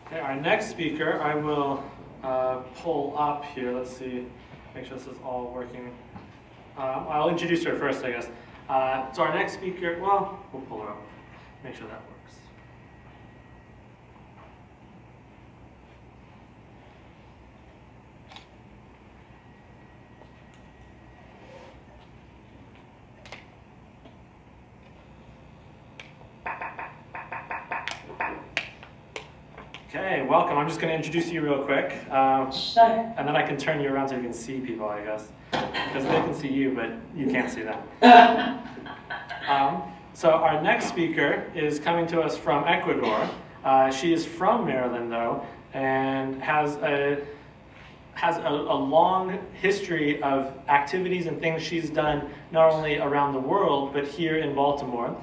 Okay, our next speaker, I will pull up here. Let's see, make sure this is all working. I'll introduce her first, I guess. So our next speaker, well, we'll pull her up, make sure that works. Okay, welcome. I'm just going to introduce you real quick, Sure. and then I can turn you around so you can see people, I guess, because they can see you, but you can't see them. So our next speaker is coming to us from Ecuador. She is from Maryland, though, and has a long history of activities and things she's done not only around the world, but here in Baltimore.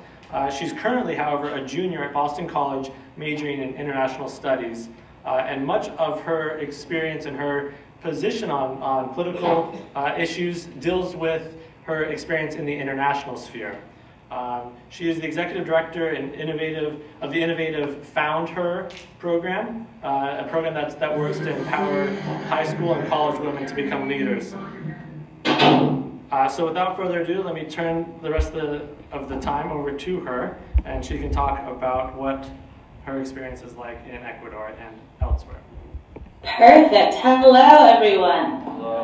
She's currently, however, a junior at Boston College, majoring in international studies. And much of her experience and her position on political issues deals with her experience in the international sphere. She is the executive director and of the innovative FoundHER Program, a program that works to empower high school and college women to become leaders. So without further ado, let me turn the rest of the time over to her, and she can talk about what her experience is like in Ecuador and elsewhere. Perfect. Hello, everyone. Hello.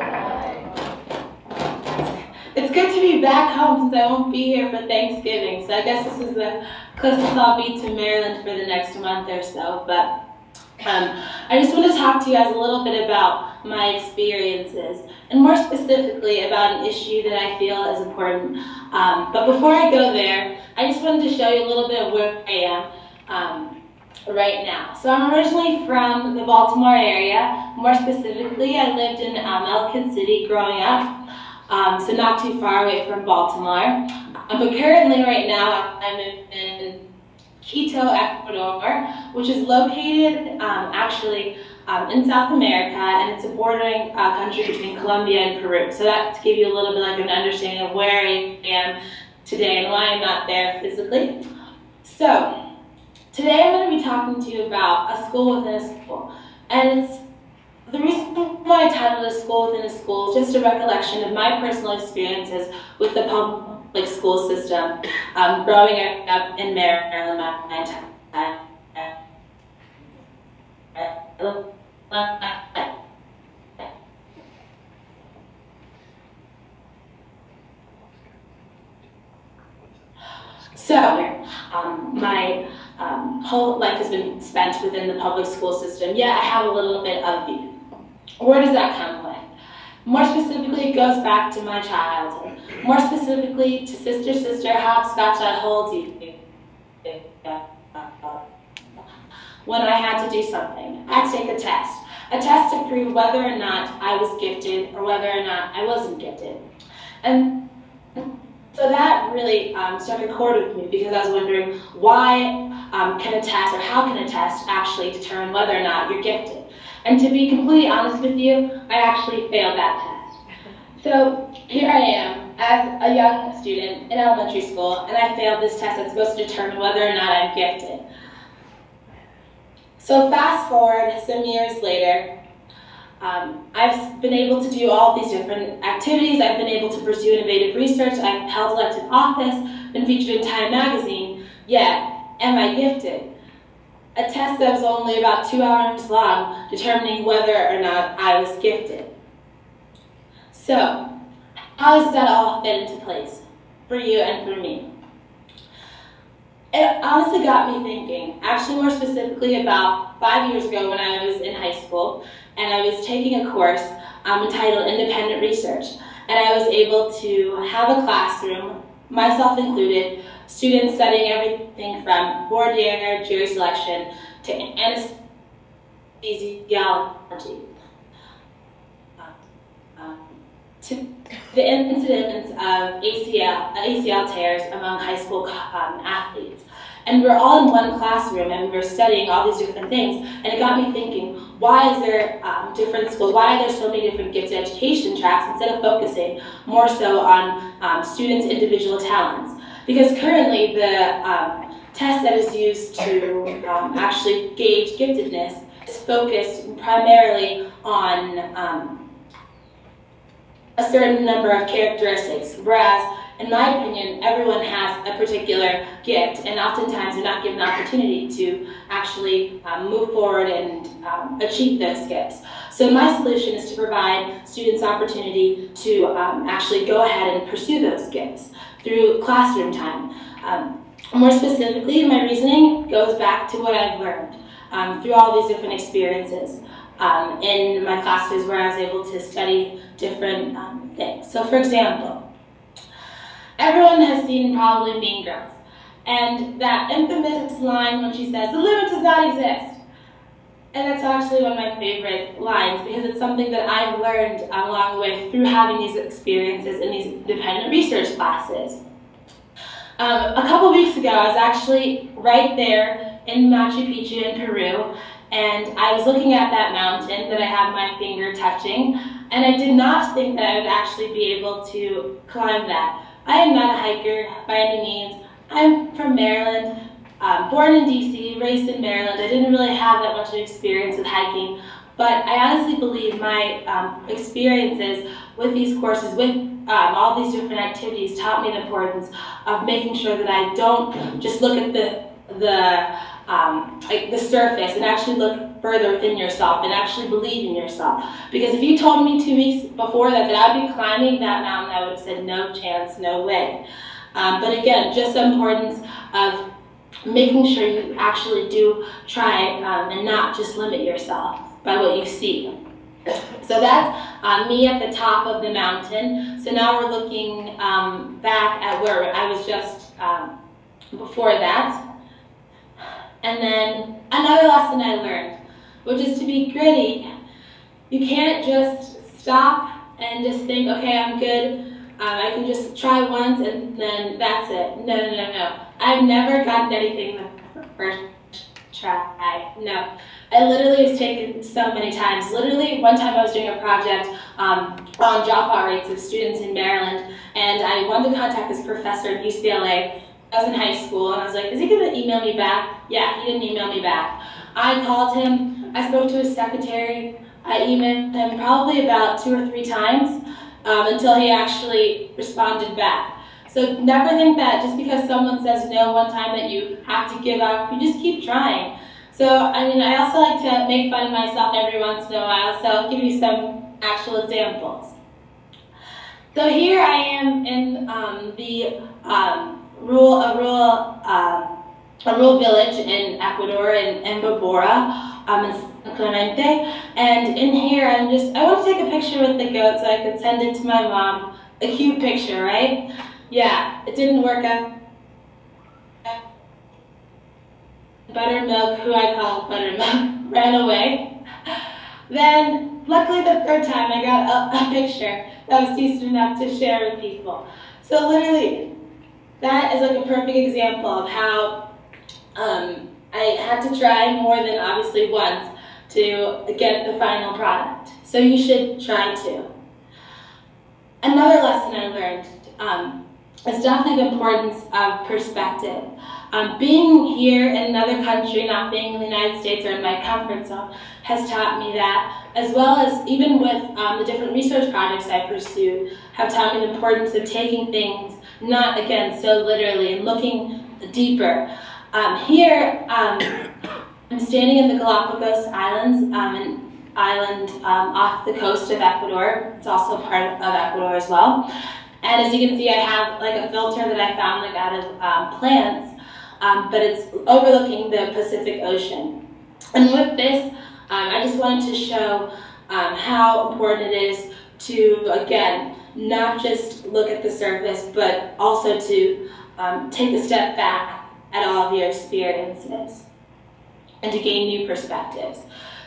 It's good to be back home since I won't be here for Thanksgiving. So I guess this is the closest I'll be to Maryland for the next month or so. But I just want to talk to you guys a little bit about my experiences, and more specifically about an issue that I feel is important. But before I go there, I just wanted to show you a little bit of where I am right now. So I'm originally from the Baltimore area. More specifically, I lived in Ellicott City growing up, so not too far away from Baltimore. But currently, right now, I'm in Quito, Ecuador, which is located actually in South America, and it's a bordering country between Colombia and Peru. So that to give you a little bit like an understanding of where I am today and why I'm not there physically. So today I'm going to be talking to you about a school within a school, and it's the reason why I titled it a school within a school is just a recollection of my personal experiences with the public school system, growing up in Maryland my entire So, my whole life has been spent within the public school system. Yeah, I have a little bit of the. Where does that come with? More specifically, it goes back to my childhood. More specifically, to Sister, Sister, hopscotch, I hold you. When I had to do something, I had to take a test to prove whether or not I was gifted or whether or not I wasn't gifted. And so that really struck a chord with me, because I was wondering why can a test, or how can a test actually determine whether or not you're gifted? And to be completely honest with you, I actually failed that test. So here I am as a young student in elementary school, and I failed this test that's supposed to determine whether or not I'm gifted. So fast forward some years later, I've been able to do all these different activities. I've been able to pursue innovative research. I've held elected office, been featured in Time magazine. Yet, am I gifted? A test that was only about 2 hours long, determining whether or not I was gifted. So, how does that all fit into place for you and for me? It honestly got me thinking, actually more specifically about 5 years ago when I was in high school, and I was taking a course entitled Independent Research. And I was able to have a classroom, myself included, students studying everything from voir dire, jury selection, to anesthesiology, to the incidence of ACL tears among high school athletes. And we're all in one classroom, and we're studying all these different things, and it got me thinking, why is there different schools, why are there so many different gifted education tracks instead of focusing more so on students' individual talents? Because currently the test that is used to actually gauge giftedness is focused primarily on a certain number of characteristics, whereas, in my opinion, everyone has a particular gift, and oftentimes they're not given the opportunity to actually move forward and achieve those gifts. So my solution is to provide students opportunity to actually go ahead and pursue those gifts through classroom time. More specifically, my reasoning goes back to what I've learned through all these different experiences in my classes where I was able to study different things. So for example, everyone has seen probably Mean Girls, and that infamous line when she says, "The limit does not exist." And that's actually one of my favorite lines because it's something that I've learned along the way through having these experiences in these independent research classes. A couple weeks ago, I was actually right there in Machu Picchu in Peru, and I was looking at that mountain that I have my finger touching, and I did not think that I would actually be able to climb that. I am not a hiker by any means. I'm from Maryland, born in DC, raised in Maryland. I didn't really have that much of experience with hiking, but I honestly believe my experiences with these courses, with all these different activities, taught me the importance of making sure that I don't just look at the surface and actually look further within yourself and actually believe in yourself. Because if you told me 2 weeks before that I'd be climbing that mountain, I would have said no chance, no way. But again, just the importance of making sure you actually do try and not just limit yourself by what you see. So that's me at the top of the mountain. So now we're looking back at where I was just before that. And then another lesson I learned, which is to be gritty. You can't just stop and just think, okay, I'm good. I can just try once and then that's it. No, no, no, no. I've never gotten anything the first try. No. It literally has taken so many times. Literally, one time I was doing a project on dropout rates of students in Maryland, and I wanted to contact this professor at UCLA. I was in high school, and I was like, is he going to email me back? Yeah, he didn't email me back. I called him. I spoke to his secretary. I emailed him probably about 2 or 3 times until he actually responded back. So never think that just because someone says no one time that you have to give up. You just keep trying. So, I mean, I also like to make fun of myself every once in a while, so I'll give you some actual examples. So here I am in a rural village in Ecuador, in Mbabura, in Clemente, and in here I want to take a picture with the goat so I could send it to my mom. A cute picture, right? Yeah, it didn't work out. Buttermilk, who I call Buttermilk, ran away. Then, luckily the 3rd time I got a picture that was decent enough to share with people. So literally, that is like a perfect example of how I had to try more than obviously once to get the final product. So you should try too. Another lesson I learned is definitely the importance of perspective. Being here in another country, not being in the United States or in my comfort zone, has taught me that, as well as even with the different research projects I pursued, have taught me the importance of taking things not, again, so literally, and looking deeper. Here, I'm standing in the Galapagos Islands, an island off the coast of Ecuador. It's also part of Ecuador as well. And as you can see, I have like a filter that I found like out of plants. But it's overlooking the Pacific Ocean. And with this, I just wanted to show how important it is to, again, not just look at the surface, but also to take a step back at all of your experiences and to gain new perspectives.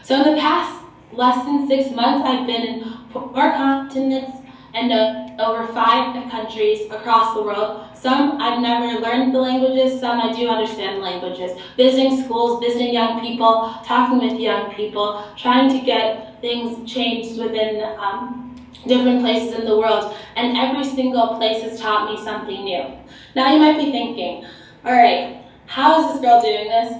So in the past less than 6 months, I've been in 4 continents and over 5 countries across the world. Some I've never learned the languages, some I do understand the languages. Visiting schools, visiting young people, talking with young people, trying to get things changed within different places in the world. And every single place has taught me something new. Now you might be thinking, all right, how is this girl doing this?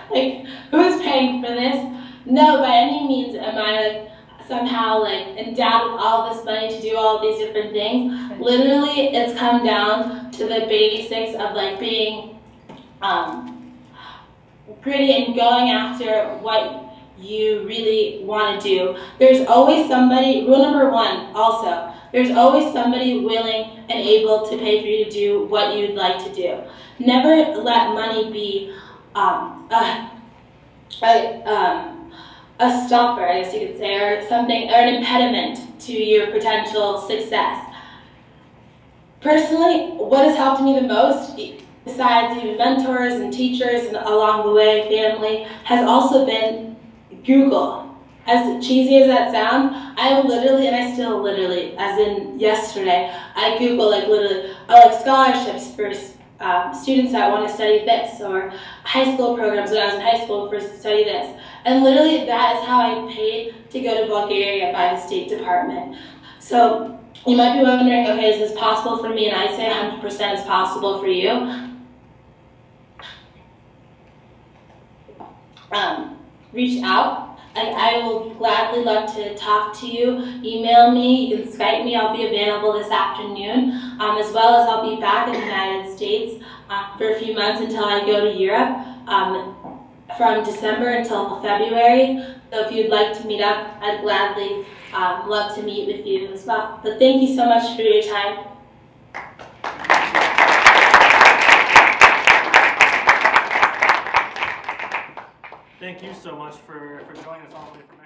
Like, who is paying for this? no, by any means am I like somehow like endowed with all this money to do all these different things. Literally, it's come down to the basics of like being pretty and going after what you really want to do. There's always somebody, rule number one also, there's always somebody willing and able to pay for you to do what you'd like to do. Never let money be a stopper, I guess you could say, or something, or an impediment to your potential success. Personally, what has helped me the most, besides even mentors and teachers and along the way, family, has also been Google. As cheesy as that sounds, I literally, and I still literally, as in yesterday, I Google like literally, like scholarships for students that want to study this, or high school programs when I was in high school for study this. And literally that is how I paid to go to Bulgaria by the State Department. So you might be wondering, okay, is this possible for me? And I say 100% is possible for you. Reach out. I will gladly love to talk to you. Email me, you can Skype me. I'll be available this afternoon, as well as I'll be back in the United States for a few months until I go to Europe from December until February. So if you'd like to meet up, I'd gladly love to meet with you as well. But thank you so much for your time. Thank you so much for joining us all the way from